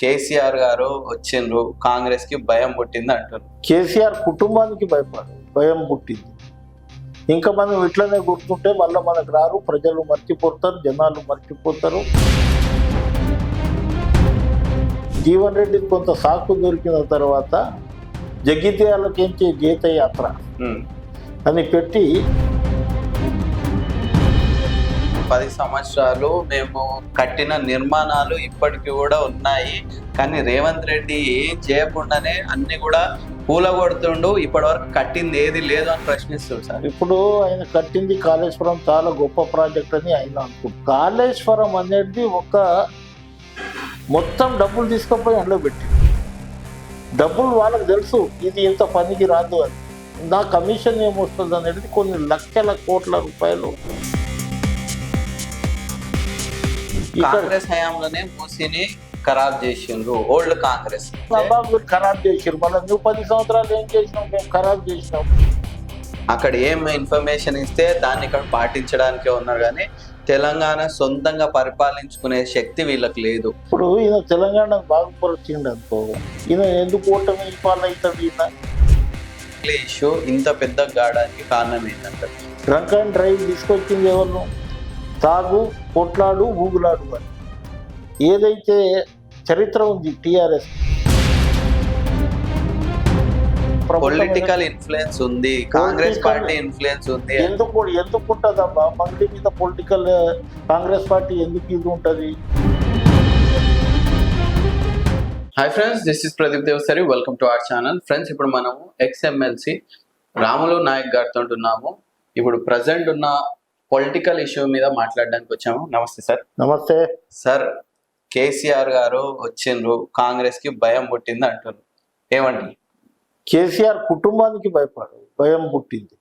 కేసీఆర్ గారు వచ్చిండ్రు, కాంగ్రెస్ కి భయం పుట్టింది అంటారు. కేసీఆర్ కుటుంబానికి భయం పుట్టింది. ఇంకా మనం ఇట్లనే గుర్తుంటే మళ్ళీ మనకు రారు, ప్రజలు మర్చిపోతారు, జనాలు మర్చిపోతారు. జీవన్ రెడ్డికి కొంత సాకు దొరికిన తర్వాత జగిత్యాలకించే గీతయాత్ర అని పెట్టి 10 సంవత్సరాలు మేము కట్టిన నిర్మాణాలు ఇప్పటికి కూడా ఉన్నాయి, కానీ రేవంత్ రెడ్డి ఏం చేయకుండానే అన్ని కూడా కూలగొడుతుండు, ఇప్పటి వరకు కట్టింది ఏది లేదు అని ప్రశ్నిస్తుంది సార్. ఇప్పుడు ఆయన కట్టింది కాళేశ్వరం చాలా గొప్ప ప్రాజెక్ట్ అని ఆయన అనుకుంటారు. కాళేశ్వరం అనేది ఒక మొత్తం డబ్బులు తీసుకుపోయి అందులో పెట్టి, డబ్బులు వాళ్ళకి తెలుసు ఇది ఇంత పనికి రాదు అని. నా కమిషన్ ఏమొస్తుంది అనేది కొన్ని లక్షల కోట్ల రూపాయలు. కాంగ్రెస్ హయాంలోనే మూసిని ఖరాబ్ చేసిండ్రు, ఓల్డ్ కాంగ్రెస్ ఖరాబ్ చేసారు. మళ్ళీ నువ్వు 10 సంవత్సరాలు ఏం చేసినావు? మేము ఖరాబ్ చేసినాం. అక్కడ ఏం ఇన్ఫర్మేషన్ ఇస్తే దాన్ని ఇక్కడ పాటించడానికే ఉన్నారు, కానీ తెలంగాణ సొంతంగా పరిపాలించుకునే శక్తి వీళ్ళకి లేదు. ఇప్పుడు ఈయన తెలంగాణ బాగుపరిచిండు అనుకో, ఈయన ఎందుకు ఓటమి పాలవుతుంది? ఈయన ఇష్యూ ఇంత పెద్ద గాడానికి కారణం ఏంటంటే డ్రంక్ అండ్ డ్రైవ్ తీసుకొచ్చింది ఎవరు? తాగు, కొట్లాడు, ఊగులాడు అని ఏదైతే చరిత్ర ఉంది టిఆర్ఎస్. పొలిటికల్ ఇన్ఫ్లుయెన్స్ ఉంది, కాంగ్రెస్ పార్టీ ఇన్ఫ్లుయెన్స్ ఉంది. ఎందుకు ఉంటుందమ్మా మంగళి మీద పొలిటికల్? కాంగ్రెస్ పార్టీ ఎందుకు ఇది ఉంటుంది? Hi friends, this is Pradeep Devasari, welcome to our channel. Friends, ఇప్పుడు మనము ఎక్స్ఎమ్మెల్సీ రాములు నాయక్ గారితో ఉన్నాము. ఇప్పుడు ప్రజెంట్ ఉన్న పొలిటికల్ ఇష్యూ మీద మాట్లాడడానికి వచ్చాము. నమస్తే సార్. నమస్తే సార్. కేసీఆర్ గారు వచ్చిండ్రు, కాంగ్రెస్ కి భయం పుట్టింది అంటారు, ఏమండి? కేసీఆర్ కుటుంబానికి భయం పుట్టింది.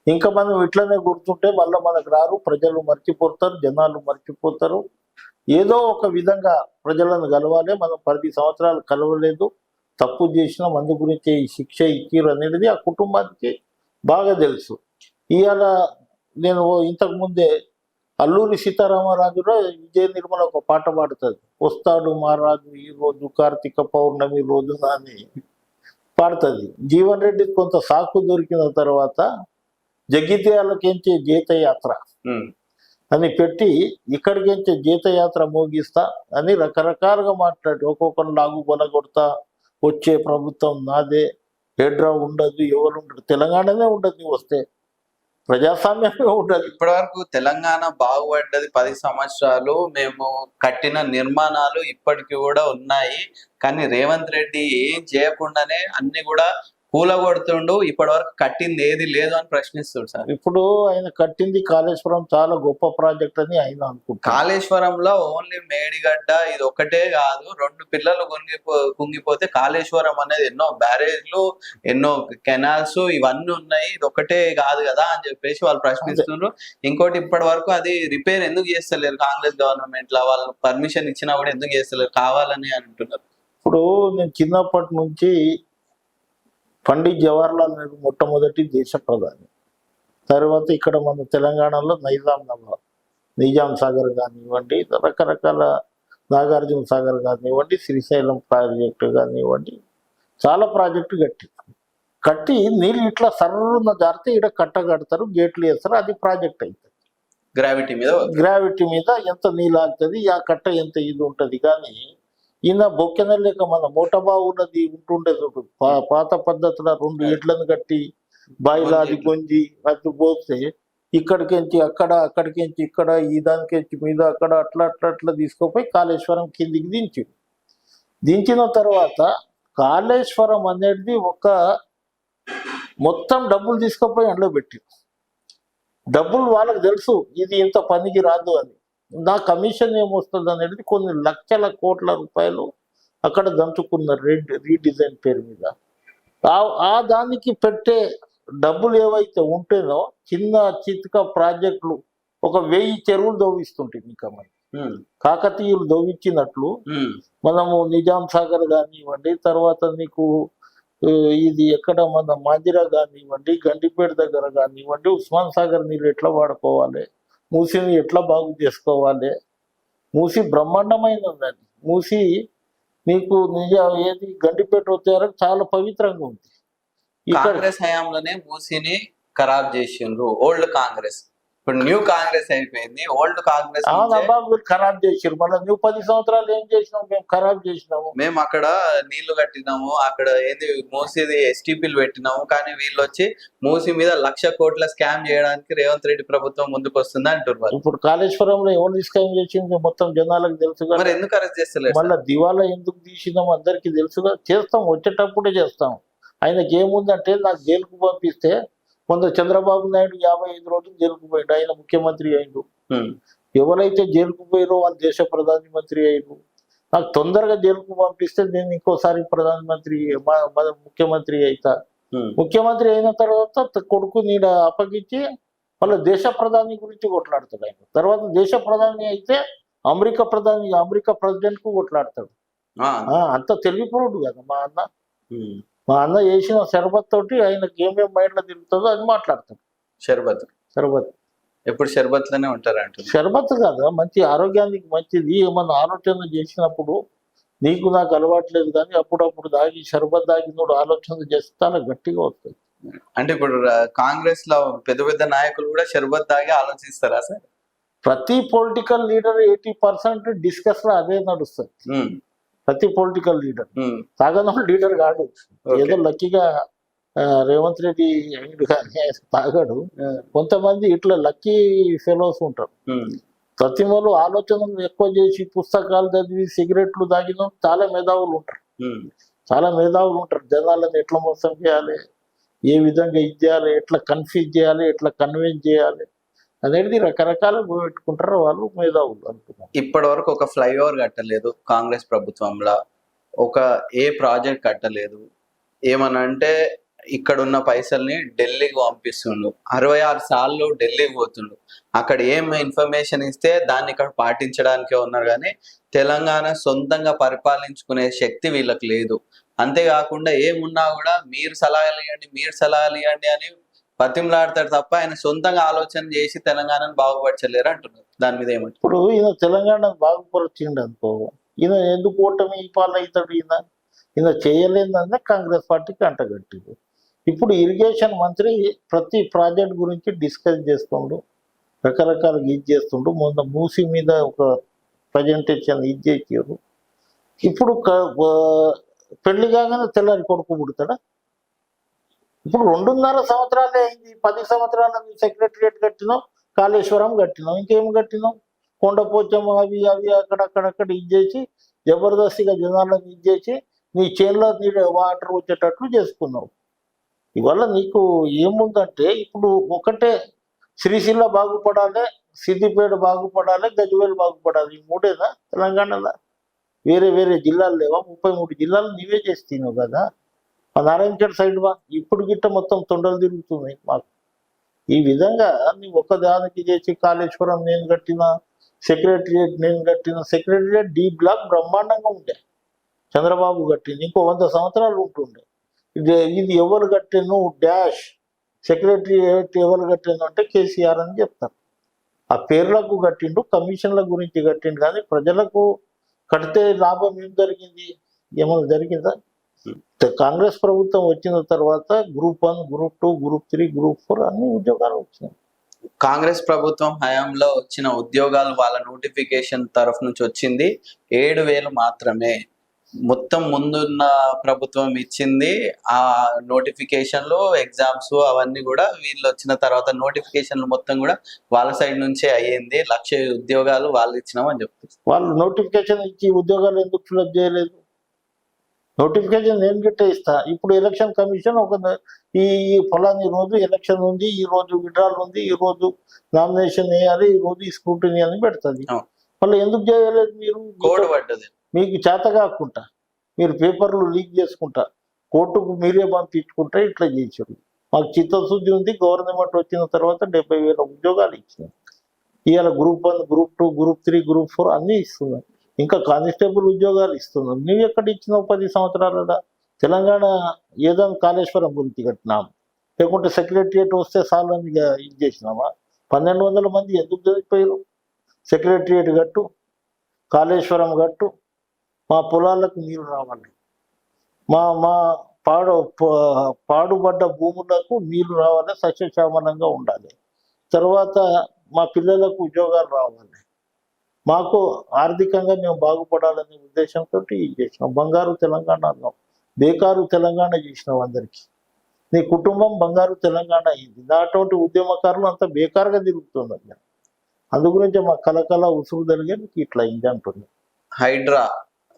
ఇంకా మనం ఇట్లనే గుర్తుంటే మళ్ళీ మనకు రారు, ప్రజలు మర్చిపోతారు, జనాలు మర్చిపోతారు. ఏదో ఒక విధంగా ప్రజలను కలవాలి. మనం 10 సంవత్సరాలు కలవలేదు, తప్పు చేసిన మంది గురించి శిక్ష ఇచ్చిరు అనేది ఆ కుటుంబానికి బాగా తెలుసు. ఇవాళ నేను ఇంతకు ముందే అల్లూరి సీతారామరాజులో విజయ నిర్మల ఒక పాట పాడుతుంది, వస్తాడు మహారాజు ఈ రోజు కార్తీక పౌర్ణమి రోజున అని పాడుతుంది. జీవన్ రెడ్డికి కొంత సాకు దొరికిన తర్వాత జగిత్యాలకించే గీతయాత్ర అని పెట్టి ఇక్కడికించే గీతయాత్ర మోగిస్తా అని రకరకాలుగా మాట్లాడి ఒక్కొక్కరు లాగు బొలగొడతా, వచ్చే ప్రభుత్వం నాదే, హెడ్రా ఉండదు, ఎవరు ఉండదు, తెలంగాణనే ఉండదు, నువ్వు వస్తే ప్రజాస్వామ్యమే ఉండదు. ఇప్పటి వరకు తెలంగాణ బాగుపడ్డది 10 సంవత్సరాలు, మేము కట్టిన నిర్మాణాలు ఇప్పటికి కూడా ఉన్నాయి, కానీ రేవంత్ రెడ్డి ఏం చేయకుండానే అన్ని కూడా కూలగొడుతుండు, ఇప్పటి వరకు కట్టింది ఏది లేదు అని ప్రశ్నిస్తుంది సార్. ఇప్పుడు ఆయన కట్టింది కాళేశ్వరం చాలా గొప్ప ప్రాజెక్ట్ అని ఆయన అనుకుంటారు. కాళేశ్వరంలో ఓన్లీ మేడిగడ్డ ఇది ఒకటే కాదు, 2 పిల్లలు కుంగిపోతే కాళేశ్వరం అనేది ఎన్నో బ్యారేజ్లు, ఎన్నో కెనాల్స్ ఇవన్నీ ఉన్నాయి, ఇది ఒకటే కాదు కదా అని చెప్పేసి వాళ్ళు ప్రశ్నిస్తున్నారు. ఇంకోటి, ఇప్పటి వరకు అది రిపేర్ ఎందుకు చేస్తలేరు కాంగ్రెస్ గవర్నమెంట్ లో? వాళ్ళు పర్మిషన్ ఇచ్చినా కూడా ఎందుకు చేస్తలేరు? కావాలని అంటున్నారు. ఇప్పుడు నేను చిన్నప్పటి నుంచి పండిత్ జవహర్లాల్ నెహ్రూ మొట్టమొదటి దేశ ప్రధాని, తర్వాత ఇక్కడ మన తెలంగాణలో నిజాం సాగర్ కానివ్వండి, రకరకాల నాగార్జున సాగర్ కానివ్వండి, శ్రీశైలం ప్రాజెక్టు కానివ్వండి, చాలా ప్రాజెక్టు కట్టి నీళ్ళు ఇట్లా సర్రున్న జారితే ఇక్కడ కట్టగడతారు, గేట్లు వేస్తారు, అది ప్రాజెక్ట్ అవుతుంది. గ్రావిటీ మీద ఎంత నీళ్ళు ఆగుతుంది, ఆ కట్ట ఎంత ఇది ఉంటుంది. కానీ ఈయన బొక్కెన లేక మన మోటబా ఉన్నది ఉంటుండే చూడు, పాత పద్ధతిలో 2 ఎడ్లను కట్టి బాయిలాది కొంచి అది పోస్తే ఇక్కడికించి అక్కడ, అక్కడికించి ఇక్కడ, ఈ దానికించి మీద అక్కడ, అట్లా తీసుకుపోయి కాళేశ్వరం కిందికి దించిన తర్వాత కాళేశ్వరం అనేది ఒక మొత్తం డబ్బులు తీసుకుపోయి అందులో పెట్టి, డబ్బులు వాళ్ళకి తెలుసు ఇది ఇంత పనికి రాదు అని. నా కమిషన్ ఏమొస్తుంది అనేది కొన్ని లక్షల కోట్ల రూపాయలు అక్కడ దంచుకున్నారు రీడిజైన్ పేరు మీద. ఆ దానికి పెట్టే డబ్బులు ఏవైతే ఉంటేనో చిన్న చిత్క ప్రాజెక్టులు ఒక 1000 చెరువులు దోవిస్తుంటాయి. ఇంకా మరి కాకతీయులు దోవిచ్చినట్లు మనము నిజాం సాగర్ కానివ్వండి, తర్వాత నీకు ఇది ఎక్కడ మన మాంజిరా కానివ్వండి, గండిపేట దగ్గర కానివ్వండి, ఉస్మాన్ సాగర్ నీళ్ళు ఎట్లా వాడుకోవాలి, మూసిని ఎట్లా బాగు చేసుకోవాలి. మూసి బ్రహ్మాండమైన ఉందండి. మూసి నీకు ఏది గండిపేట వచ్చారో చాలా పవిత్రంగా ఉంది. ఇక్కడ కాంగ్రెస్ హయాంలోనే మూసీని ఖరాబ్ చేసిండ్రు ఓల్డ్ కాంగ్రెస్. ఇప్పుడు న్యూ కాంగ్రెస్ అయిపోయింది, ఓల్డ్ కాంగ్రెస్ అవునబ్బా మీరు ఖరాబ్ చేసారు. మళ్ళీ నువ్వు 10 సంవత్సరాలు ఏం చేసినావు? మేము ఖరాబ్ చేసినాము. మేము అక్కడ నీళ్లు కట్టినాము, అక్కడ ఏంది మూసీది ఎస్టీపీలు పెట్టినాము, కానీ వీళ్ళు వచ్చి మూసీ మీద 1,00,000 కోట్ల స్కామ్ చేయడానికి రేవంత్ రెడ్డి ప్రభుత్వం ముందుకు వస్తుంది అంటున్నారు. ఇప్పుడు కాళేశ్వరంలో ఎవరు స్కామ్ చేసింది మొత్తం జనాలకు తెలుసుగా. మరి ఎందుకు అరెస్ట్ చేస్తలేదు? మళ్ళీ దివాలా ఎందుకు తీసినాం అందరికి తెలుసుగా. చేస్తాం, వచ్చేటప్పుడే చేస్తాం. ఆయనకి ఏముందంటే నాకు జైలుకు పంపిస్తే కొంత చంద్రబాబు నాయుడు 55 రోజులు జైలుకు పోయాడు, ఆయన ముఖ్యమంత్రి అయిండు. ఎవరైతే జైలుకు పోయారో వాళ్ళు దేశ ప్రధానమంత్రి అయ్యారు. నాకు తొందరగా జైలుకు పంపిస్తే నేను ఇంకోసారి ప్రధానమంత్రి ముఖ్యమంత్రి అవుతా. ముఖ్యమంత్రి అయిన తర్వాత కొడుకు నీడ అప్పగించి వాళ్ళ దేశ ప్రధాని గురించి కొట్లాడతాడు ఆయన. తర్వాత దేశ ప్రధాని అయితే అమెరికా ప్రెసిడెంట్ కు కొట్లాడతాడు. అంత తెలివిపరుడు కదా మా అన్న. మా అన్న చేసిన షర్బత్ తోటి ఆయనకి ఏమేమి మైండ్లో తిరుగుతుందో అది మాట్లాడతాడు. షర్బత్ ఎప్పుడు షర్బత్ లోనే ఉంటారంట. షర్బత్ కాదా, మంచి ఆరోగ్యానికి మంచిది. ఏమన్నా ఆలోచన చేసినప్పుడు నీకు నాకు అలవాట్లేదు కానీ అప్పుడప్పుడు దాగి షర్బత్ దాగినోడు ఆలోచన చేస్తే చాలా గట్టిగా వస్తుంది. అంటే ఇప్పుడు కాంగ్రెస్ లో పెద్ద పెద్ద నాయకులు కూడా షర్బత్ దాగి ఆలోచిస్తారా సార్? ప్రతి పొలిటికల్ లీడర్ 80% డిస్కస్ లో అదే నడుస్తుంది. ప్రతి పొలిటికల్ లీడర్ తాగనోడు లీడర్ కాడు. ఏదో లక్కీగా రేవంత్ రెడ్డి అయ్యాడు కానీ తాగాడు. కొంతమంది ఇట్లా లక్కీ ఫెలోస్ ఉంటారు. ప్రతిమలు ఆలోచనలు ఎక్కువ చేసి పుస్తకాలు చదివి సిగరెట్లు తాగిన చాలా మేధావులు ఉంటారు. జనాలను ఎట్లా మోసం చేయాలి, ఏ విధంగా ఇది చేయాలి, ఎట్లా కన్ఫ్యూజ్ చేయాలి, ఎట్లా కన్విన్స్ చేయాలి అనేది రకరకాలు పెట్టుకుంటారు వాళ్ళు మేధావులు అనుకున్నారు. ఇప్పటి వరకు ఒక ఫ్లైఓవర్ కట్టలేదు కాంగ్రెస్ ప్రభుత్వంలో, ఒక ఏ ప్రాజెక్ట్ కట్టలేదు. ఏమనంటే ఇక్కడ ఉన్న పైసల్ని ఢిల్లీకి పంపిస్తుండు. 66 సార్లు ఢిల్లీకి పోతుండు. అక్కడ ఏం ఇన్ఫర్మేషన్ ఇస్తే దాన్ని ఇక్కడ పాటించడానికే ఉన్నారు కానీ తెలంగాణ సొంతంగా పరిపాలించుకునే శక్తి వీళ్ళకి లేదు. అంతేకాకుండా ఏమున్నా కూడా మీరు సలహాలు ఇవ్వండి అని బతిమలాడతాడు తప్ప ఆయన సొంతంగా ఆలోచన చేసి తెలంగాణను బాగుపరచలేరు అంటున్నారు. దాని మీద ఏమంటారు? ఇప్పుడు ఈయన తెలంగాణను బాగుపరిచిండు అనుకో, ఈయన ఎందుకు ఓటమి పాలవుతాడు? ఈయన చేయలేదంటే కాంగ్రెస్ పార్టీకి అంటగట్టిండు. ఇప్పుడు ఇరిగేషన్ మంత్రి ప్రతి ప్రాజెక్ట్ గురించి డిస్కస్ చేస్తుండు, రకరకాలుగా ఇది చేస్తుండు. మొన్న మూసీ మీద ఒక ప్రజెంటేషన్ ఇది చేసారు. ఇప్పుడు పెళ్లి కాగానే తెల్లారి కొడుకు పుడతాడా? ఇప్పుడు 2.5 సంవత్సరాలే అయింది. 10 సంవత్సరాల సెక్రటరియట్ కట్టినాం, కాళేశ్వరం కట్టినాం, ఇంకేం కట్టినాం? కొండపోచమ్మ అవి అక్కడక్కడ ఇది చేసి జబర్దస్తిగా జనాలను ఇది చేసి నీ చేనులో నీళ్ళు వాటర్ వచ్చేటట్లు చేసుకున్నావు. ఇవల్ల నీకు ఏముందంటే ఇప్పుడు ఒకటే శ్రీశైల బాగుపడాలి, సిద్దిపేట బాగుపడాలి, గజ్వేల్ బాగుపడాలి. ఈ మూడేనా తెలంగాణలో? వేరే జిల్లాలు లేవా? 33 జిల్లాలు నీవే చేస్తున్నావు కదా. నారాయణఖేడ్ సైడ్ ఇప్పుడు గిట్ట మొత్తం తొండలు తిరుగుతున్నాయి మాకు. ఈ విధంగా నీ ఒకదానికి చేసి కాళేశ్వరం నేను కట్టిన, సెక్రటరియట్ నేను కట్టిన. సెక్రటరియట్ డీ బ్లాక్ బ్రహ్మాండంగా ఉండే, చంద్రబాబు కట్టింది. ఇంకో 100 సంవత్సరాలు ఉంటుండే. ఇది ఎవరు కట్టాను డాష్ సెక్రటరియట్ ఎవరు కట్టాను అంటే కేసీఆర్ అని చెప్తారు. ఆ పేర్లకు కట్టిండు, కమిషన్ల గురించి కట్టిండు. కానీ ప్రజలకు కడితే లాభం ఏం జరిగింది? ఏమైనా జరిగిందా? కాంగ్రెస్ ప్రభుత్వం వచ్చిన తర్వాత గ్రూప్ 1, గ్రూప్ 2, గ్రూప్ 3, గ్రూప్ 4 అన్ని ఉద్యోగాలు వచ్చినాయి. కాంగ్రెస్ ప్రభుత్వం హయాంలో వచ్చిన ఉద్యోగాలు వాళ్ళ నోటిఫికేషన్ తరఫు నుంచి వచ్చింది 7,000 మాత్రమే. మొత్తం ముందున్న ప్రభుత్వం ఇచ్చింది ఆ నోటిఫికేషన్లు, ఎగ్జామ్స్ అవన్నీ కూడా వీళ్ళు వచ్చిన తర్వాత నోటిఫికేషన్లు మొత్తం కూడా వాళ్ళ సైడ్ నుంచే అయ్యింది. 1,00,000 ఉద్యోగాలు వాళ్ళు ఇచ్చినామని చెప్తారు. వాళ్ళు నోటిఫికేషన్ ఇచ్చి ఉద్యోగాలు ఎందుకు ఫిల్అప్ చేయలేదు? నోటిఫికేషన్ నేను గిట్టే ఇస్తా. ఇప్పుడు ఎలక్షన్ కమిషన్ ఒక ఈ ఫలాని రోజు ఎలక్షన్ ఉంది, ఈ రోజు విడ్రాల్ ఉంది, ఈ రోజు నామినేషన్ వేయాలి, ఈ రోజు స్క్రూటినీ అని పెడుతుంది. మళ్ళీ ఎందుకు చేయలేదు మీరు? కోడ్ పడ్డది మీకు చేత కాకుండా మీరు పేపర్లు లీక్ చేసుకుంటా కోర్టుకు మీరే పంపించుకుంటా ఇట్లా చేశారు. మాకు చిత్తశుద్ధి ఉంది. గవర్నమెంట్ వచ్చిన తర్వాత 70,000 ఉద్యోగాలు ఇచ్చినాం. ఇవాళ గ్రూప్ 1, గ్రూప్ 2, గ్రూప్ 3, గ్రూప్ 4 అన్నీ ఇస్తున్నాం. ఇంకా కానిస్టేబుల్ ఉద్యోగాలు ఇస్తున్నాం. నువ్వు ఎక్కడ ఇచ్చినావు 10 సంవత్సరాల? తెలంగాణ ఏదో కాళేశ్వరం గురించి కట్టినాం, లేకుంటే సెక్రటరియట్ వస్తే సాలని ఇది చేసినామా? 1,200 మంది ఎందుకు చనిపోయారు? సెక్రటరియట్ కట్టు, కాళేశ్వరం కట్టు, మా పొలాలకు నీళ్ళు రావాలి, మా మా పాడుబడ్డ భూములకు నీళ్లు రావాలి, సస్యశ్యామలంగా ఉండాలి. తర్వాత మా పిల్లలకు ఉద్యోగాలు రావాలి, మాకు ఆర్థికంగా మేము బాగుపడాలనే ఉద్దేశంతో ఇది చేసినాం. బంగారు తెలంగాణ అన్నాం, బేకారు తెలంగాణ చేసినాం అందరికీ. నీ కుటుంబం బంగారు తెలంగాణ అయింది. నాటువంటి ఉద్యమకారులు అంతా బేకారుగా తిరుగుతుంది. అందు గురించి మా కలకల ఉసురు జరిగే ఇట్లా అయింది అంటుంది. హైడ్రా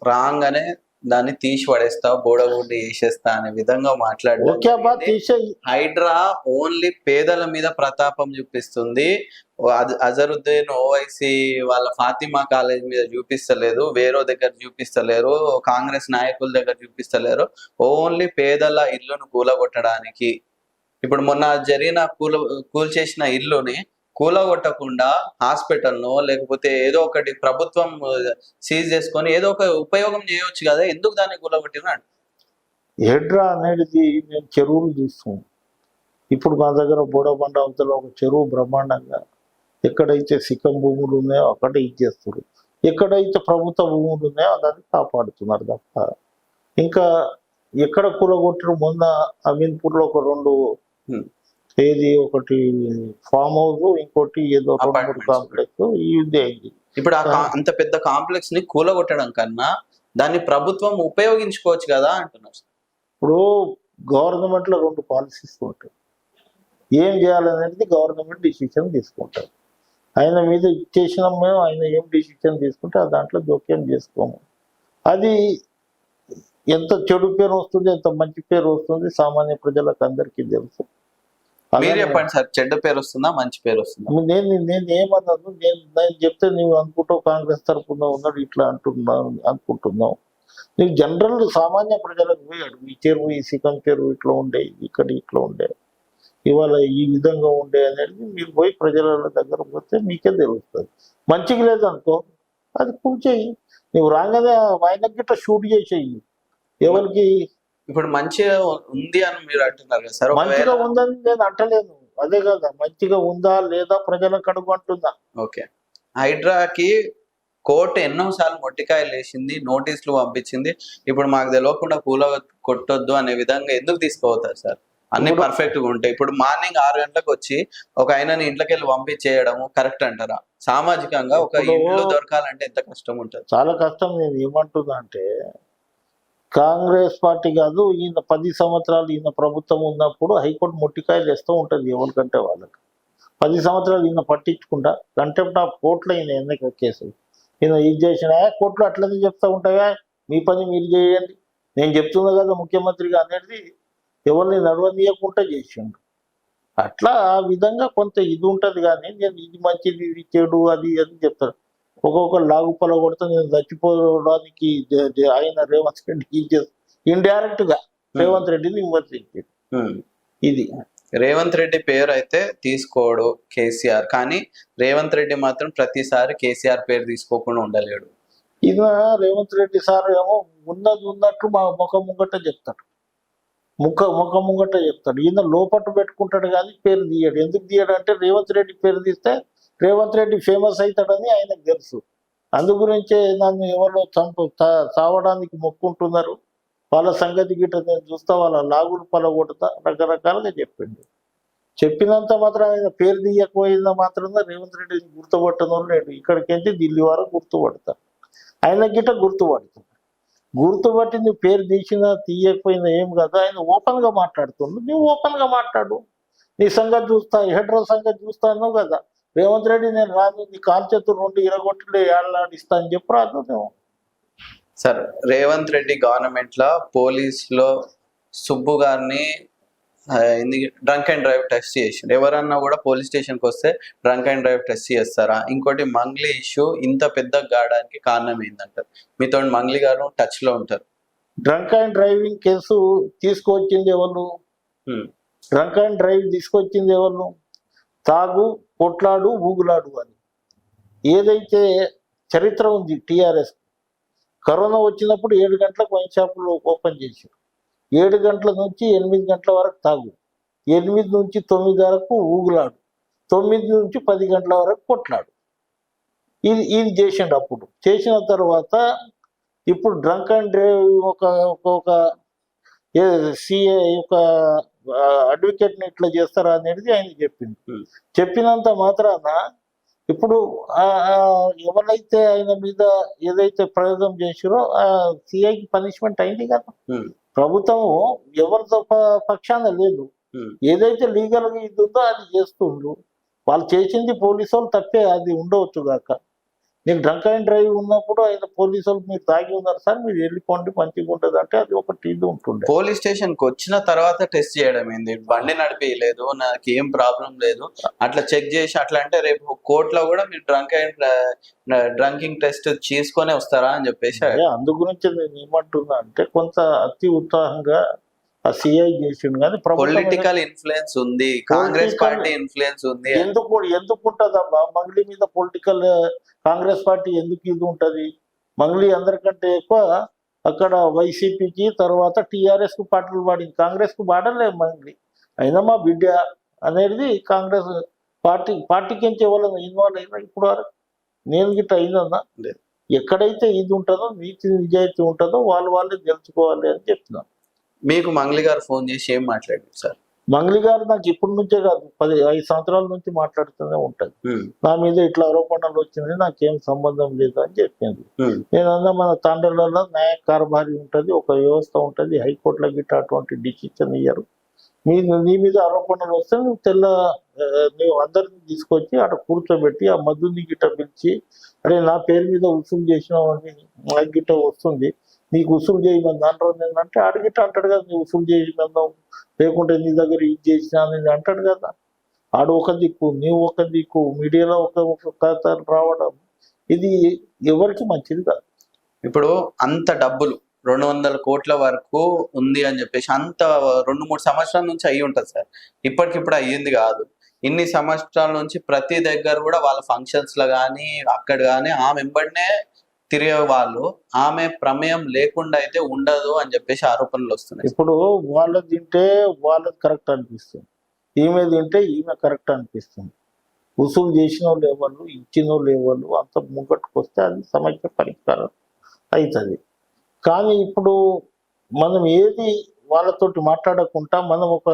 రాగానే దాన్ని తీసి పడేస్తా, బోడగుండి వేసేస్తా అనే విధంగా మాట్లాడారు. హైడ్రా ఓన్లీ పేదల మీద ప్రతాపం చూపిస్తుంది. అజరుద్దీన్ ఓవైసీ వాళ్ళ ఫాతిమా కాలేజ్ మీద చూపిస్తలేదు, వేరే దగ్గర చూపిస్తలేరు, కాంగ్రెస్ నాయకుల దగ్గర చూపిస్తలేరు. ఓన్లీ పేదల ఇల్లును కూలగొట్టడానికి. ఇప్పుడు మొన్న జరిగిన కూల్చేసిన ఇల్లుని కూలగొట్టకుండా హాస్పిటల్నో లేకపోతే ఏదో ఒకటి ప్రభుత్వం సీజ్ చేసుకొని ఏదో ఒక ఉపయోగం చేయవచ్చు కదా, ఎందుకు దాన్ని కూలగొట్టినాడు? హైడ్రా అనేది మేము చెరువులు చూస్తున్నాం. ఇప్పుడు మా దగ్గర బోడబండ అవతల ఒక చెరువు బ్రహ్మాండంగా, ఎక్కడైతే సిక్కం భూములు ఉన్నాయో అక్కడే ఇచ్చేస్తారు, ఎక్కడైతే ప్రభుత్వ భూములు ఉన్నాయో దాన్ని కాపాడుతున్నారు తప్ప ఇంకా ఎక్కడ కూలగొట్టరు. మొన్న అమీన్పూర్లో ఒక 2 ఏది ఒకటి ఫామ్ హౌస్, ఇంకోటి ఏదో 2-3 కాంప్లెక్స్ ఇది అయింది. ఇప్పుడు అంత పెద్ద కాంప్లెక్స్ ని కూలగొట్టడం కన్నా దాన్ని ప్రభుత్వం ఉపయోగించుకోవచ్చు కదా అంటున్నారు. ఇప్పుడు గవర్నమెంట్ లో 2 పాలసీస్ ఉంటాయి. ఏం చేయాలనేది గవర్నమెంట్ డిసిషన్ తీసుకుంటారు. ఆయన మీద ఇచ్చేసినాం మేము, ఆయన ఏం డిసిషన్ తీసుకుంటే దాంట్లో జోక్యం చేసుకోము. అది ఎంత చెడు పేరు వస్తుంది, ఎంత మంచి పేరు వస్తుంది సామాన్య ప్రజలకు అందరికీ తెలుసు. మీరు చెప్పండి సార్, చెడ్డ పేరు వస్తుందా మంచి పేరు వస్తుందా? నేను ఏమన్నాను, నేను చెప్తే నువ్వు అనుకుంటావు కాంగ్రెస్ తరఫున ఉన్నాడు ఇట్లా అనుకుంటున్నావు. నీకు జనరల్ సామాన్య ప్రజలకు పోయాడు, ఈ చెరువు ఈ సికం చెరువు ఇట్లా ఉండే, ఇక్కడ ఇట్లా ఉండే, ఇవాళ ఈ విధంగా ఉండే అనేది మీరు పోయి ప్రజల దగ్గర పోతే మీకే తెలుస్తుంది. మంచిగా లేదనుకో అది కూల్చేయి, నువ్వు రాగానే ఆయన గిట్ట షూట్ చేసేయి. ఎవరికి ఇప్పుడు మంచిగా ఉంది అని మీరు అంటున్నారు కదా సార్? మంచిగా ఉందని నేను అంటలేను, అదే కదా మంచిగా ఉందా లేదా ప్రజలకు అడుగు అంటుందా. ఓకే, హైడ్రాకి కోర్టు ఎన్నోసార్లు మొట్టికాయలు వేసింది, నోటీసులు పంపించింది. ఇప్పుడు మాకు తెలియకుండా కూల కొట్టొద్దు అనే విధంగా ఎందుకు తీసుకోవతారు సార్? అన్ని పర్ఫెక్ట్ గా ఉంటాయి. ఇప్పుడు మార్నింగ్ 6 గంటలకు వచ్చి ఒక ఆయనని ఇంట్లోకి వెళ్ళి పంపించేయడము కరెక్ట్ అంటారా? సామాజికంగా ఒక ఇల్లు దొరకాలంటే ఎంత కష్టం ఉంటుంది? చాలా కష్టం. నేను ఏమంటున్నా అంటే కాంగ్రెస్ పార్టీ కాదు, ఈయన 10 సంవత్సరాలు ఈయన ప్రభుత్వం ఉన్నప్పుడు హైకోర్టు మొట్టికాయలు వేస్తూ ఉంటుంది ఎవరికంటే వాళ్ళకి. 10 సంవత్సరాలు ఈయన పట్టించుకుంటా కంటెంప్ట్ ఆఫ్ కోర్టులో ఈయన ఎన్నిక కేసులు ఈయన ఇది చేసిన కోర్టులో అట్లనే చెప్తూ ఉంటాయా, మీ పని మీరు చేయండి, నేను చెప్తున్నా కదా ముఖ్యమంత్రిగా అనేది ఎవరిని నడవనీయకుండా చేసిండు. అట్లా ఆ విధంగా కొంత ఇది ఉంటుంది. కానీ నేను ఇది మంచిది ఇది చెడు అది అని చెప్తాను. ఒక్కొక్కరు లాగు పొల కొడితే నేను చచ్చిపోవడానికి ఆయన రేవంత్ రెడ్డి ఇండైరెక్ట్ గా రేవంత్ రెడ్డిని విమర్శించాడు. ఇది రేవంత్ రెడ్డి పేరు అయితే తీసుకోడు కేసీఆర్, కానీ రేవంత్ రెడ్డి మాత్రం ప్రతిసారి కేసీఆర్ పేరు తీసుకోకుండా ఉండలేడు. ఈయన రేవంత్ రెడ్డి సార్ ఏమో ఉన్నది ఉన్నట్టు మా ముఖం ముంగట చెప్తాడు, ముఖం ముంగట చెప్తాడు. ఈయన లోపట్టు పెట్టుకుంటాడు కానీ పేరు తీయడు. ఎందుకు తీయడు అంటే రేవంత్ రెడ్డి పేరు తీస్తే రేవంత్ రెడ్డి ఫేమస్ అవుతాడని ఆయనకు తెలుసు. అందు గురించే నన్ను ఎవరో చావడానికి మొక్కుంటున్నారు, వాళ్ళ సంగతి గిట్ట నేను చూస్తా, వాళ్ళ లాగులు పలగొడతా రకరకాలుగా చెప్పిండు. చెప్పినంత మాత్రం ఆయన పేరు తీయకపోయిన మాత్రం రేవంత్ రెడ్డిని గుర్తుపట్టడం లేడు. ఇక్కడికెళ్ళి ఢిల్లీ వరకు గుర్తుపడతారు, ఆయన గిట్ట గుర్తుపడుతుంది. గుర్తుపట్టి నువ్వు పేరు తీసినా తీయకపోయినా ఏం కాదు, ఆయన ఓపెన్ గా మాట్లాడుతున్నాడు. నువ్వు ఓపెన్ గా మాట్లాడు, నీ సంగతి చూస్తా, హెడ్రో సంగతి చూస్తా అన్నావు కదా. రేవంత్ రెడ్డి నేను రాదు, నీ కాలు చేతులు 2 ఇరగొట్టి ఏళ్ళాడిస్తా అని చెప్పి రాదు నువ్వు. సార్, రేవంత్ రెడ్డి గవర్నమెంట్ లో పోలీసులో సుబ్బు గారిని డ్రంక్ అండ్ డ్రైవ్ టెస్ట్ చేసిండు. ఎవరన్నా కూడా పోలీస్ స్టేషన్కి వస్తే డ్రంక్ అండ్ డ్రైవ్ టెస్ట్ చేస్తారా? ఇంకోటి మంగ్లీ ఇష్యూ ఇంత పెద్ద కావడానికి కారణం ఏంటంటారు? మీతో మంగ్లీ గారు టచ్ లో ఉంటారు. డ్రంక్ అండ్ డ్రైవింగ్ కేసు తీసుకొచ్చింది ఎవరు? డ్రంక్ అండ్ డ్రైవ్ తీసుకొచ్చింది ఎవరు? తాగు, కొట్లాడు, ఊగులాడు అని ఏదైతే చరిత్ర ఉంది టీఆర్ఎస్. కరోనా వచ్చినప్పుడు 7 గంటలకు వైన్ షాపులు ఓపెన్ చేశారు. 7 గంటల నుంచి 8 గంటల వరకు తాగు, 8 నుంచి 9 వరకు ఊగులాడు, 9 నుంచి 10 గంటల వరకు కొట్లాడు. ఇది చేసిండు. అప్పుడు చేసిన తర్వాత ఇప్పుడు డ్రంక్ అండ్ డ్రైవ్ ఒక సిఏ ఒక అడ్వకేట్ని ఇట్లా చేస్తారా అనేది ఆయన చెప్పింది. చెప్పినంత మాత్రాన ఇప్పుడు ఎవరైతే ఆయన మీద ఏదైతే ప్రయోగం చేసిరో ఆ సిఐకి పనిష్మెంట్ అయింది కదా. ప్రభుత్వము ఎవరితో పక్షాన లేదు. ఏదైతే లీగల్ గా ఇది ఉందో అది చేస్తుండ్రు. వాళ్ళు చేసింది పోలీసు వాళ్ళు తప్పే, అది ఉండవచ్చు కాక. నేను డ్రంక్ అండ్ డ్రైవ్ ఉన్నప్పుడు ఆయన పోలీసు వాళ్ళు మీరు తాగి ఉన్నారు సార్, మీరు వెళ్ళిపోండి మంచిగా ఉంటుంది అంటే అది ఒకటి ఇది ఉంటుండే. పోలీస్ స్టేషన్ కి వచ్చిన తర్వాత టెస్ట్ చేయడం ఏంది? బండి నడిపేయలేదు, నాకు ఏం ప్రాబ్లం లేదు, అట్లా చెక్ చేసి అట్లా అంటే రేపు కోర్టులో కూడా మీరు డ్రంకింగ్ టెస్ట్ చేసుకొని వస్తారా అని చెప్పేసి. అందు గురించి నేను ఏమంటున్నా అంటే కొంత అతి ఉత్సాహంగా ఆ సిఐ చేసిండు, కానీ పొలిటికల్ ఇన్ఫ్లుయెన్స్ ఉంది, కాంగ్రెస్ పార్టీ ఇన్ఫ్లుయెన్స్ ఉంది. ఎందుకు ఉంటదమ్మా మంగ్లీ మీద పొలిటికల్? కాంగ్రెస్ పార్టీ ఎందుకు ఇది ఉంటది? మంగ్లీ అందరికంటే ఎక్కువ అక్కడ వైసీపీకి తర్వాత టీఆర్ఎస్ కు పాటలు పాడింది, కాంగ్రెస్ కు పాడలేదు మంగ్లీ. అయినా మా బిడ్డ అనేది కాంగ్రెస్ పార్టీకి నుంచి ఎవరైనా ఇన్వాల్వ్ అయినా ఇప్పుడు వరకు నేను గిట్ట అయిందన్నా. ఎక్కడైతే ఇది ఉంటుందో నీతి నిజాయితీ ఉంటుందో వాళ్ళే తెలుసుకోవాలి అని చెప్తున్నాను. మీకు మంగ్లీ గారు ఫోన్ చేసి ఏం మాట్లాడారు సార్? మంగ్లీ గారు నాకు ఇప్పటి నుంచే కాదు 5 సంవత్సరాల నుంచి మాట్లాడుతూనే ఉంటది. నా మీద ఇట్లా ఆరోపణలు వచ్చింది, నాకేం సంబంధం లేదు అని చెప్పింది. నేను అన్నా మన తాండలలో న్యాయ కార్యభారి ఉంటది, ఒక వ్యవస్థ ఉంటది, హైకోర్టులో గిట్ట అటువంటి డిసిషన్ ఇయ్యరు. నీ మీద ఆరోపణలు వస్తే నువ్వు అందరిని తీసుకొచ్చి అక్కడ కూర్చోబెట్టి ఆ మధుని గిట్ట పిలిచి, అరే నా పేరు మీద ఉసులు చేసినావని నాకు గిట్ట వస్తుంది, నీకు ఉసులు చేయమని అంటారు అంటే అడిగిట్ట అంటాడు కదా, నీ ఉసులు చేయమన్నావు లేకుంటే నీ దగ్గర ఇది చేసినా అని అంటాడు కదా. ఆడు ఒక దిక్కు, నీవు ఒక దిక్కు, మీడియాలో ఒక కథ రావడం ఇది ఎవరికి మంచిది కాదు. ఇప్పుడు అంత డబ్బులు 200 కోట్ల వరకు ఉంది అని చెప్పేసి అంత 2-3 సంవత్సరాల నుంచి అయ్యి ఉంటుంది సార్, ఇప్పటికిప్పుడు అయ్యింది కాదు. ఇన్ని సంవత్సరాల నుంచి ప్రతి దగ్గర కూడా వాళ్ళ ఫంక్షన్స్ లో కానీ అక్కడ కానీ ఆమె వెంబడినే తిరిగే వాళ్ళు, ఆమె ప్రమేయం లేకుండా అయితే ఉండదు అని చెప్పేసి ఆరోపణలు వస్తున్నాయి. ఇప్పుడు వాళ్ళది తింటే వాళ్ళది కరెక్ట్ అనిపిస్తుంది, ఈమె తింటే ఈమె కరెక్ట్ అనిపిస్తుంది. వసూలు చేసిన వాళ్ళు ఎవరు, ఇచ్చిన వాళ్ళు ఎవరు, అంత ముంగట్టుకు వస్తే అది సమస్య పరిష్కారం అవుతుంది. కానీ ఇప్పుడు మనం ఏది వాళ్ళతోటి మాట్లాడకుండా మనం ఒక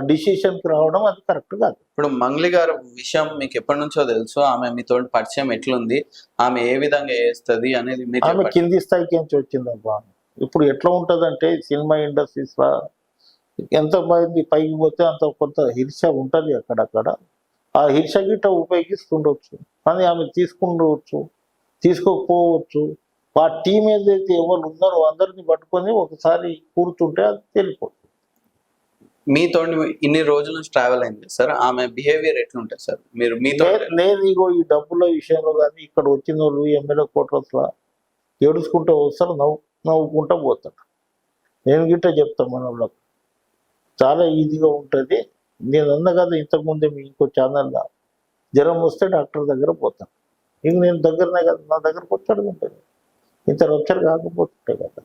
డిసిషన్కి రావడం అది కరెక్ట్ కాదు. ఇప్పుడు మంగ్లీ గారు విషయం మీకు ఎప్పటి నుంచో తెలుసు, ఆమె మీతో పరిచయం ఎట్లుంది, ఆమె ఏ విధంగా చేస్తుంది అనేది? ఆమె కింది స్థాయికి నుంచి వచ్చిందబ్బా. ఇప్పుడు ఎట్లా ఉంటుందంటే సినిమా ఇండస్ట్రీస్ లా ఎంత మంది పైకి పోతే అంత కొంత హిర్ష ఉంటుంది అక్కడక్కడ. ఆ హిర్ష గిట్ట ఉపయోగిస్తుండొచ్చు, కానీ ఆమె తీసుకుండవచ్చు, తీసుకోకపోవచ్చు. ఆ టీం ఏదైతే ఎవరు ఉన్నారో అందరిని పట్టుకొని ఒకసారి కూర్చుంటే అది తెలిపోతుంది. మీతో ఇన్ని రోజుల నుంచి ట్రావెల్ అయింది సార్, ఆమె బిహేవియర్ ఎట్లుంటుంది సార్? మీరు మీతో నేను ఇగో ఈ డబ్బుల విషయంలో కానీ ఇక్కడ వచ్చిన వాళ్ళు ఎమ్మెల్యే కోటర్స్లో ఏడుచుకుంటూ వస్తారు, నవ్వుకుంటూ పోతాడు. నేను గిట్ట చెప్తాను మన వాళ్ళకి చాలా ఈజీగా ఉంటుంది. నేను అన్న కదా ఇంతకుముందే మీ ఇంకో ఛానల్లో జ్వరం వస్తే డాక్టర్ దగ్గర పోతాను. ఇంక నేను దగ్గరనే కదా, నా దగ్గరకు వచ్చాడు ఉంటుంది, ఇంత రచ్చరు కాకపోతుంటే కదా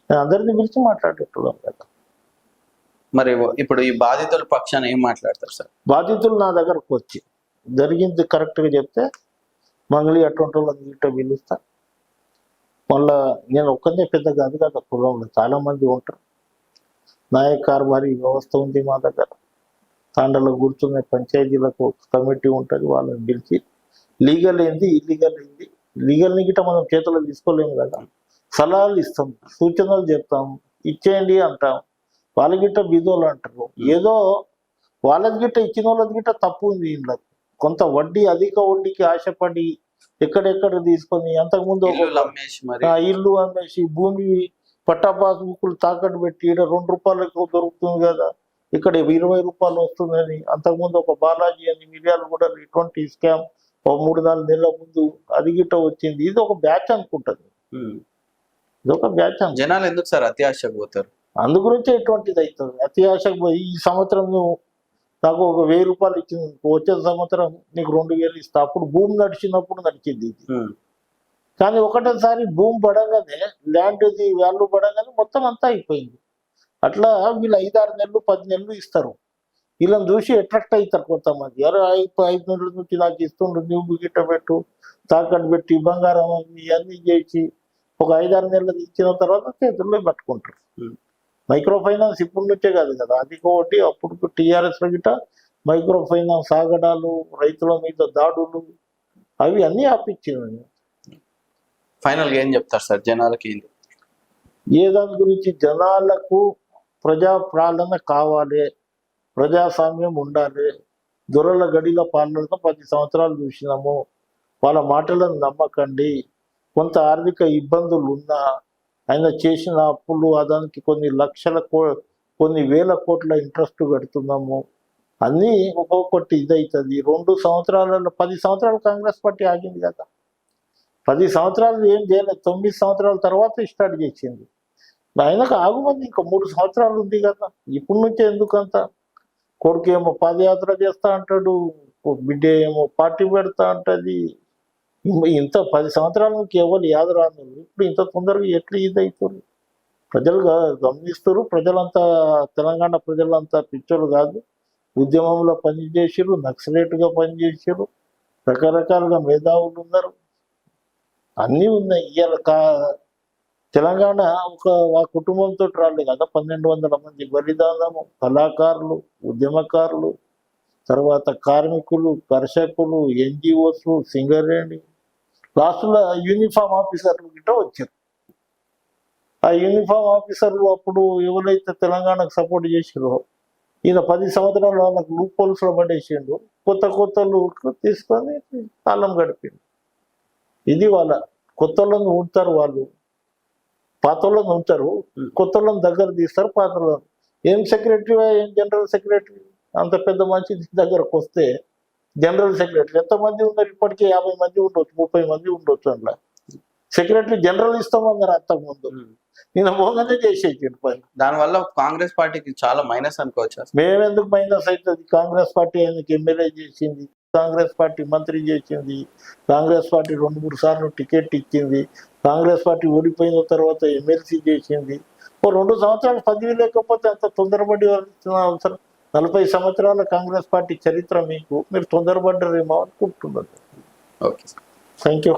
నేను అందరినీ పిలిచి మాట్లాడేట్టున్నాను కదా. మరి ఇప్పుడు ఈ బాధితుల పక్షాన ఏం మాట్లాడతారు సార్? బాధితులు నా దగ్గరకు వచ్చి జరిగింది కరెక్ట్గా చెప్తే మంగళి అటువంటి వాళ్ళని గిట్ట పిలుస్తా. మళ్ళా నేను ఒక్కనే పెద్ద కాదు కదా, కులంలో చాలా మంది ఉంటారు. నాయక కార్యభారి వ్యవస్థ ఉంది మా దగ్గర. తాండలో కూర్చునే పంచాయతీలకు కమిటీ ఉంటుంది, వాళ్ళని పిలిచి లీగల్ ఏంది ఇల్లీగల్ ఏంది, లీగల్ని గిట్ట మనం చేతుల్లో తీసుకోలేము కదా, సలహాలు ఇస్తాం, సూచనలు చెప్తాం, ఇచ్చేయండి అంటాం. వాళ్ళ గిట్ట బీదోళ్ళు అంటారు, ఏదో వాళ్ళది గిట్ట ఇచ్చిన వాళ్ళది గిట్ట తప్పు ఉంది. ఇంట్లో కొంత వడ్డీ, అధిక వడ్డీకి ఆశపడి ఎక్కడెక్కడ తీసుకొని అంతకుముందు ఇల్లు అమ్మేసి భూమి పట్టా పాస్బుక్లు తాకట్టు పెట్టి ఇక్కడ 2 రూపాయలకు దొరుకుతుంది కదా, ఇక్కడ 20 రూపాయలు వస్తుందని అంతకుముందు ఒక బాలాజీ అని మిర్యాలు కూడా ఇటువంటి స్కామ్ 3-4 నెలల ముందు అది గిట్ట వచ్చింది. ఇది ఒక బ్యాచ్ అనుకుంటుంది, ఇది ఒక బ్యాచ్. జనాలు ఎందుకు సార్ అతి ఆశకు పోతారు? అందు గురించే ఇటువంటిది అవుతుంది. అతి ఆశకు పోయి ఈ సంవత్సరం నువ్వు నాకు ఒక 1000 రూపాయలు ఇచ్చింది, వచ్చే సంవత్సరం నీకు 2000 ఇస్తా. అప్పుడు భూమి నడిచినప్పుడు నడిచింది ఇది. కానీ ఒకటేసారి భూమి పడగానే ల్యాండ్ది వాల్యూ పడగానే మొత్తం అంతా అయిపోయింది. అట్లా వీళ్ళు 5-6 నెలలు 10 నెలలు ఇస్తారు. వీళ్ళని చూసి అట్రాక్ట్ అవుతారు కొంతమంది. అరే 5 నెలల నుంచి నాకు ఇస్తుండ్రు, నువ్వు గిట్ట పెట్టు, తాకట్టు పెట్టి బంగారం ఇవన్నీ చేసి ఒక 5-6 నెలలు ఇచ్చిన తర్వాత చేతుల్లో పట్టుకుంటారు. మైక్రో ఫైనాన్స్ ఇప్పటి నుంచే కాదు కదా, అది ఒకటి. అప్పుడు టీఆర్ఎస్ గిట్ట మైక్రో ఫైనాన్స్ ఆగడాలు, రైతుల మీద దాడులు అవి అన్నీ ఆపించింది. ఫైనల్ గా ఏం చెప్తారు సార్ జనాలకి? ఏ దాని గురించి జనాలకు ప్రజా పాలన కావాలి, ప్రజాస్వామ్యం ఉండాలి. దొరల గడిల పాలనతో 10 సంవత్సరాలు చూసినాము. వాళ్ళ మాటలను నమ్మకండి. కొంత ఆర్థిక ఇబ్బందులు ఉన్నా ఆయన చేసిన అప్పులు దానికి కొన్ని వేల కోట్ల ఇంట్రెస్ట్ పెడుతున్నాము. అన్నీ ఒక్కొక్కటి ఇదవుతుంది. 2 సంవత్సరాలలో 10 సంవత్సరాలు కాంగ్రెస్ పార్టీ ఆగింది కదా. 10 సంవత్సరాలు ఏం చేయలేదు. 9 సంవత్సరాల తర్వాత స్టార్ట్ చేసింది. ఆయనకు ఆగుమంది ఇంకా 3 సంవత్సరాలు ఉంది కదా. ఇప్పటి నుంచే ఎందుకంత? కొడుకు ఏమో పాదయాత్ర చేస్తా అంటాడు, బిడ్డ ఏమో పార్టీ పెడతా అంటది. ఇంత 10 సంవత్సరాల నుంచి ఎవరు యాద రాను. ఇప్పుడు ఇంత తొందరగా ఎట్లా ఇదవుతారు? ప్రజలు గమనిస్తారు. ప్రజలంతా, తెలంగాణ ప్రజలంతా పిచ్చోళ్ళు కాదు. ఉద్యమంలో పనిచేసారు, నక్సలేట్గా పనిచేసారు, రకరకాలుగా మేధావులు ఉన్నారు, అన్నీ ఉన్నాయి. ఇవాళ తెలంగాణ ఆ కుటుంబంతో రాలేదు కదా. 1200 మంది బలిదానము, కళాకారులు, ఉద్యమకారులు, తర్వాత కార్మికులు, కర్షకులు, NGOs, సింగరేణి, లాస్ట్లో యూనిఫామ్ ఆఫీసర్లు గిట్ట వచ్చారు. ఆ యూనిఫామ్ ఆఫీసర్లు అప్పుడు ఎవరైతే తెలంగాణకు సపోర్ట్ చేసారో ఈయన 10 సంవత్సరాలు వాళ్ళకు లూప్ హోల్స్లో పడేసిండు. కొత్త తీసుకొని కాలం గడిపిండు. ఇది వాళ్ళ కొత్త వాళ్ళని ఉంటారు, వాళ్ళు పాత వాళ్ళని ఉంటారు, కొత్త వాళ్ళని దగ్గర తీస్తారు. పాత వాళ్ళని ఏం సెక్రటరీ, ఏం జనరల్ సెక్రటరీ, అంత పెద్ద మనిషి దగ్గరకు వస్తే జనరల్ సెక్రటరీ ఎంతమంది ఉన్నారు? ఇప్పటికీ 50 మంది ఉండొచ్చు, 30 మంది ఉండొచ్చు. అందులో సెక్రటరీ జనరల్ ఇస్తామన్నారు అంతకుముందు. నేను మోగానే చేసేసాడు పని. దానివల్ల కాంగ్రెస్ పార్టీకి చాలా మైనస్ అనుకోవచ్చు. మేమెందుకు మైనస్ అవుతుంది? కాంగ్రెస్ పార్టీ ఆయనకి ఎమ్మెల్యే చేసింది, కాంగ్రెస్ పార్టీ మంత్రి చేసింది, కాంగ్రెస్ పార్టీ 2-3 సార్లు టికెట్ ఇచ్చింది, కాంగ్రెస్ పార్టీ ఓడిపోయిన తర్వాత ఎమ్మెల్సీ చేసింది. 2 సంవత్సరాలు పదవి లేకపోతే అంత తొందరపడి అవసరం? 40 సంవత్సరాల కాంగ్రెస్ పార్టీ చరిత్ర మీరు తొందరపడ్డారేమో అనుకుంటున్నారు. Okay, thank you.